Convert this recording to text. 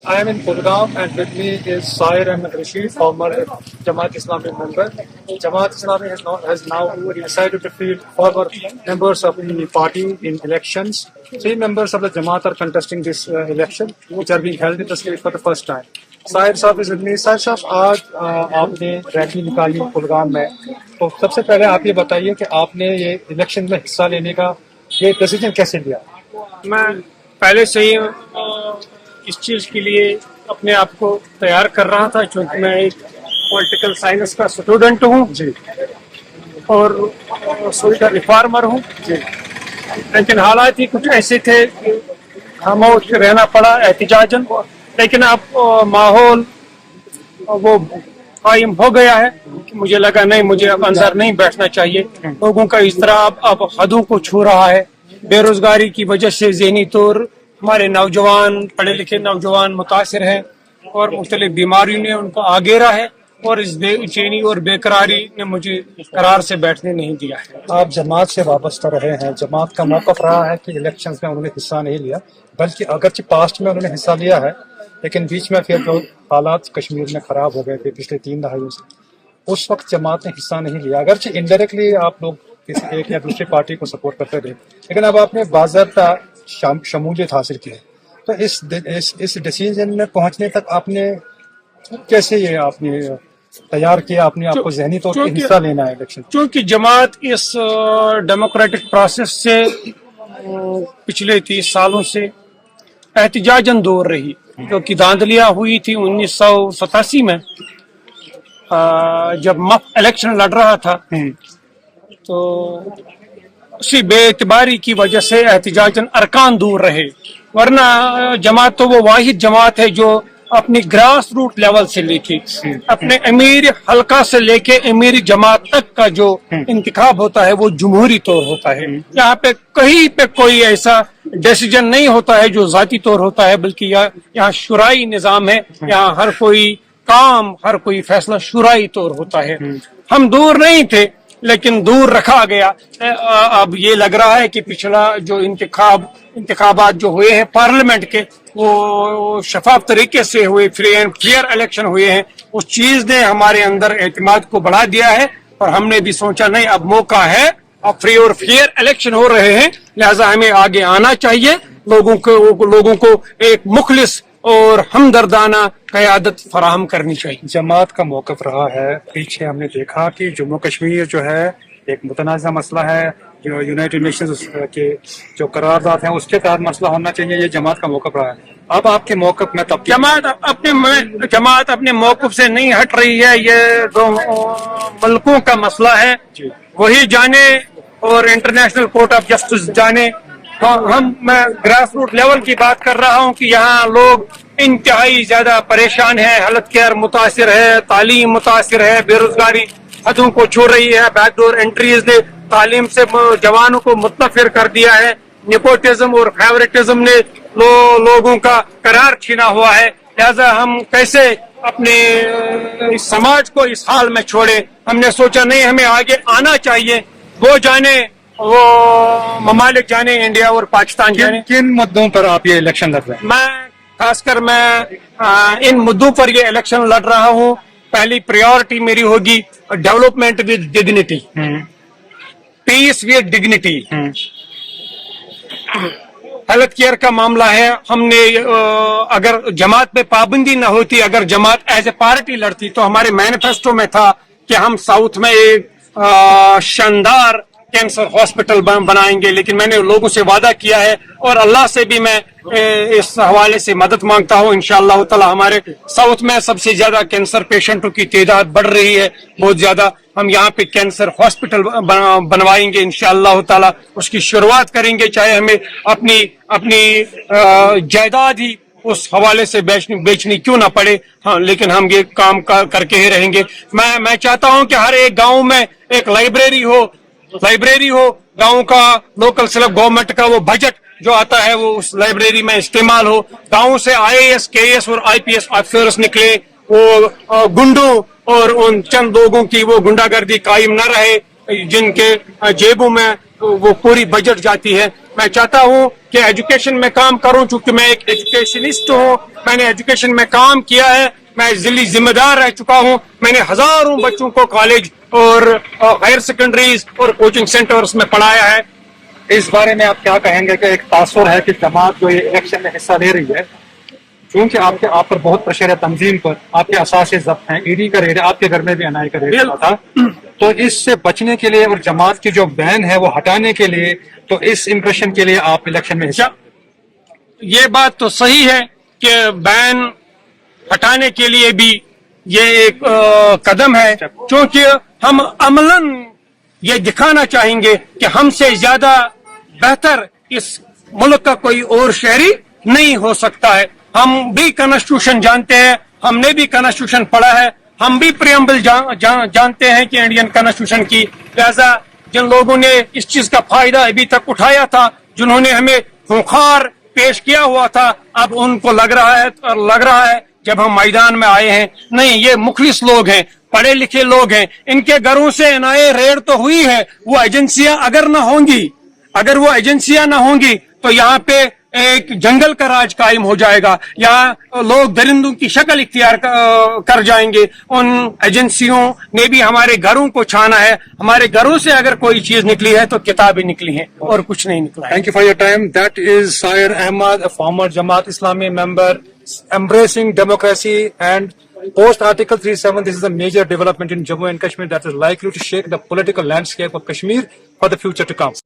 I am in Gurgaon and with me is Sahir Ahmed Rashid, former Jamaat Islami member. Jamaat Islami has now decided to field former members of the party in elections. 3 members of the Jamaat are contesting this election, which are being held in the state for the first time. Sahir Sahab is with me. Sahir Sahab, आज आपने rally निकाली कुलगाम में, तो सबसे पहले आप ये बताइए कि आपने ये इलेक्शन में हिस्सा लेने का ये डिसीजन कैसे लिया? मैं पहले से ही इस चीज के लिए अपने आप को तैयार कर रहा था, क्योंकि मैं एक पॉलिटिकल साइंस का स्टूडेंट हूँ जी और सोशल रिफॉर्मर हूँ जी लेकिन हालात ही कुछ ऐसे थे कि खामोश रहना पड़ा एहतिजाजन। लेकिन अब माहौल वो कायम हो गया है कि मुझे लगा नहीं, मुझे अब अंदर नहीं बैठना चाहिए। लोगों का इस तरह अब हदों को छू रहा है। बेरोजगारी की वजह से ज़हनी तौर हमारे नौजवान, पढ़े लिखे नौजवान मुतासिर हैं और मुख्तलिफ बीमारियों ने उनको आगेरा है और इस बेचैनी और बेकरारी ने मुझे करार से बैठने नहीं दिया है। आप जमात से वाबस्ता रहे हैं, जमात का मौक़िफ़ रहा है कि इलेक्शंस में उन्होंने हिस्सा नहीं लिया, बल्कि अगरचे पास्ट में उन्होंने हिस्सा लिया है, लेकिन बीच में फिर जो हालात कश्मीर में ख़राब हो गए थे पिछले 3 दहाइयों से, उस वक्त जमात ने हिस्सा नहीं लिया। अगरचे इनडायरेक्टली आप लोग किसी एक या दूसरी पार्टी को सपोर्ट करते थे, लेकिन अब आपने बाज़ाब्ता शमूलियत हासिल की है। तो इस डिसीजन में पहुंचने तक आपने कैसे ये आपने तैयार किया अपने आप को ज़हनी तौर पर हिस्सा लेना है इलेक्शन? क्योंकि जमात इस डेमोक्रेटिक प्रोसेस से पिछले 30 सालों से एहतिजाजन दूर रही, जो कि धांधलियां हुई थी 1987 में जब मफ इलेक्शन लड़ रहा था, तो उसी बेइतबारी की वजह से एहतिजाजन अरकान दूर रहे। वरना जमात तो वो वाहिद जमात है जो अपनी ग्रास रूट लेवल से लेके अपने अमीर हल्का से लेके अमीर जमात तक का जो इंतखाब होता है वो जमहूरी तौर होता है। यहाँ पे कहीं पे कोई ऐसा डिसीजन नहीं होता है जो जाती तौर होता है, बल्कि यहाँ शुराई निजाम है। यहाँ हर कोई काम, हर कोई फैसला शुराई तौर होता है। हम दूर नहीं थे, लेकिन दूर रखा गया। अब ये लग रहा है कि पिछला जो इंतखाबात जो हुए हैं पार्लियामेंट के, वो शफाफ तरीके से हुए, फ्री एंड क्लियर इलेक्शन हुए हैं। उस चीज ने हमारे अंदर एतमाद को बढ़ा दिया है और हमने भी सोचा नहीं, अब मौका है, अब फ्री और क्लियर इलेक्शन हो रहे हैं, लिहाजा हमें आगे आना चाहिए। लोगों को एक मुखलिस और हमदर्दाना क़यादत फराहम करनी चाहिए। जमात का मौक़िफ़ रहा है, पीछे हमने देखा कि जम्मू कश्मीर जो है एक मुतनाज़ा मसला है, जो यूनाइटेड नेशंस के जो करारदाद हैं उसके तहत मसला होना चाहिए, ये जमात का मौक़िफ़ रहा है। अब आपके मौक़िफ़ में तब जमात अपने मौक़िफ़ से नहीं हट रही है। ये दो मुल्कों का मसला है, वही जाने और इंटरनेशनल कोर्ट ऑफ जस्टिस जाने। तो मैं ग्रास रूट लेवल की बात कर रहा हूँ कि यहाँ लोग इंतहाई ज्यादा परेशान है, हेल्थ केयर मुतासिर है, तालीम मुतासिर है, बेरोजगारी हदों को छू रही है, बैकडोर एंट्रीज ने तालीम से जवानों को मुतफिर कर दिया है, नेपोटिज्म और फेवरेटिज्म ने लोगों का करार छीना हुआ है। लिहाजा हम कैसे अपने समाज को इस हाल में छोड़े। हमने सोचा नहीं, हमें आगे आना चाहिए। वो जाने, वो ममालिक जाने, इंडिया और पाकिस्तान जाने। किन मुद्दों पर आप ये इलेक्शन लड़ रहे हैं? खासकर मैं इन मुद्दों पर ये इलेक्शन लड़ रहा हूँ। पहली प्रायोरिटी मेरी होगी development with dignity, peace with dignity. Health care का मामला है, हमने अगर जमात पे पाबंदी न होती, अगर जमात एज ए पार्टी लड़ती, तो हमारे मैनिफेस्टो में था कि हम साउथ में एक शानदार कैंसर हॉस्पिटल बनाएंगे। लेकिन मैंने लोगों से वादा किया है और अल्लाह से भी मैं इस हवाले से मदद मांगता हूँ। इंशाअल्लाह ताला हमारे साउथ में सबसे ज्यादा कैंसर पेशेंटों की तादाद बढ़ रही है, बहुत ज्यादा। हम यहाँ पे कैंसर हॉस्पिटल बनवाएंगे इंशाअल्लाह ताला, उसकी शुरुआत करेंगे, चाहे हमें अपनी जायदाद ही उस हवाले से बेचनी क्यों ना पड़े। हाँ, लेकिन हम ये काम करके ही रहेंगे। मैं चाहता हूँ कि हर एक गाँव में एक लाइब्रेरी हो, गांव का लोकल सेल्फ गवर्नमेंट का वो बजट जो आता है वो उस लाइब्रेरी में इस्तेमाल हो। गांव से IAS, KS और IPS ऑफिसर्स निकले, वो गुंडों और उन चंद लोगों की वो गुंडागर्दी कायम न रहे जिनके जेबों में वो पूरी बजट जाती है। میں چاہتا ہوں کہ ایجوکیشن میں کام کروں، چونکہ میں ایک ایجوکیشنسٹ ہوں، میں نے ایجوکیشن میں کام کیا ہے، میں ضلعی ذمہ دار رہ چکا ہوں، میں نے ہزاروں بچوں کو کالج اور ہائر سیکنڈریز اور کوچنگ سینٹرز میں پڑھایا ہے۔ اس بارے میں آپ کیا کہیں گے کہ ایک تاثر ہے کہ جماعت جو یہ الیکشن میں حصہ لے رہی ہے، چونکہ آپ پر بہت پریشر ہے تنظیم پر، آپ کے اثاثے ضبط ہیں، ای ڈی کا ریڈ ہے، آپ کے گھر میں بھی این آئی کا ریڈ ہوا تھا، تو اس سے بچنے کے لیے اور جماعت کی جو بین ہے وہ ہٹانے کے لیے، تو اس امپریشن کے لیے آپ الیکشن میں حصہ یہ بات تو صحیح ہے کہ بین ہٹانے کے لیے بھی یہ ایک قدم ہے، کیونکہ ہم عملاً یہ دکھانا چاہیں گے کہ ہم سے زیادہ بہتر اس ملک کا کوئی اور شہری نہیں ہو سکتا ہے۔ ہم بھی کانسٹیٹیوشن جانتے ہیں، ہم نے بھی کانسٹیٹیوشن پڑھا ہے، ہم بھی پریمبل جانتے ہیں کہ انڈین کانسٹیٹیوشن کی، لہذا جن لوگوں نے اس چیز کا فائدہ ابھی تک اٹھایا تھا، جنہوں نے ہمیں خوخار پیش کیا ہوا تھا، اب ان کو لگ رہا ہے جب ہم میدان میں آئے ہیں، نہیں، یہ مخلص لوگ ہیں، پڑھے لکھے لوگ ہیں، ان کے گھروں سے این آئی اے ریڈ تو ہوئی ہے، وہ ایجنسیاں اگر وہ ایجنسیاں نہ ہوں گی تو یہاں پہ ایک جنگل کا راج قائم ہو جائے گا، یہاں لوگ درندوں کی شکل اختیار کر جائیں گے۔ ان ایجنسیوں نے بھی ہمارے گھروں کو چھانا ہے، ہمارے گھروں سے اگر کوئی چیز نکلی ہے تو کتابیں نکلی ہیں اور کچھ نہیں نکلا ہے۔ Thank you for your time. That is Sair Ahmad, a former Jamaat Islami member, embracing democracy and post Article 37. This is a major development in Jammu and Kashmir that is likely to shake the political landscape of Kashmir for the future to come.